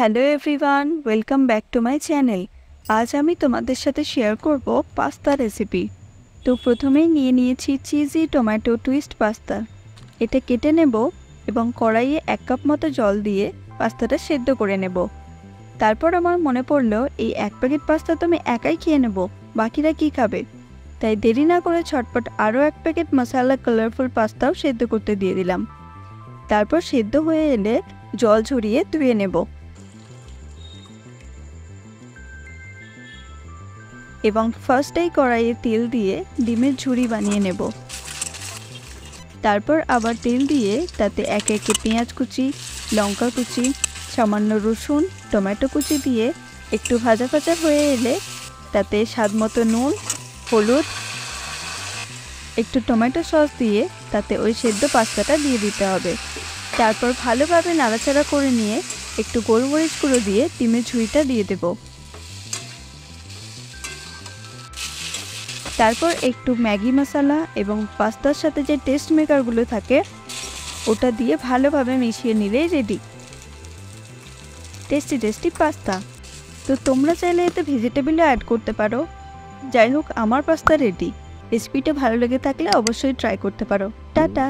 Hello everyone, welcome back to my channel. আজ আমি তোমাদের সাথে শেয়ার করব পাস্তা রেসিপি। তো প্রথমেই নিয়েছি চিজি টমেটো টুইস্ট পাস্তা। এটা কেটে নেব এবং কড়াইয়ে 1 কাপ মতো জল দিয়ে পাস্তাটা সেদ্ধ করে নেব। তারপর আমার মনে পড়লো এই 1 প্যাকেট পাস্তা তো আমি একাই খেয়ে নেব, বাকিরা কি খাবে। তাই দেরি না করে ছটপট আরও 1 প্যাকেট মশলা কালারফুল পাস্তাও সেদ্ধ করতে দিয়ে দিলাম। তারপর সেদ্ধ হয়ে এলে জল ঝরিয়ে ধুয়ে নেব এবং ফার্স্টেই কড়াইয়ে তেল দিয়ে ডিমের ঝুড়ি বানিয়ে নেব। তারপর আবার তেল দিয়ে তাতে একে একে পেঁয়াজ কুচি, লঙ্কা কুচি, সামান্য রসুন, টমেটো কুচি দিয়ে একটু ভাজা ভাজা হয়ে এলে তাতে স্বাদমতো নুন, হলুদ, একটু টমেটো সস দিয়ে তাতে ওই সেদ্ধ পাস্তাটা দিয়ে দিতে হবে। তারপর ভালোভাবে নাড়াচাড়া করে নিয়ে একটু গোলমরিচ গুঁড়ো দিয়ে ডিমের ঝুড়িটা দিয়ে দেব। তারপর একটু ম্যাগি মশলা এবং পাস্তার সাথে যে টেস্ট মেকারগুলো থাকে ওটা দিয়ে ভালোভাবে মিশিয়ে নিলেই রেডি টেস্টি পাস্তা। তো তোমরা চাইলে এতে ভেজিটেবলও অ্যাড করতে পারো। যাই হোক, আমার পাস্তা রেডি। রেসিপিটা ভালো লেগে থাকলে অবশ্যই ট্রাই করতে পারো। টাটা।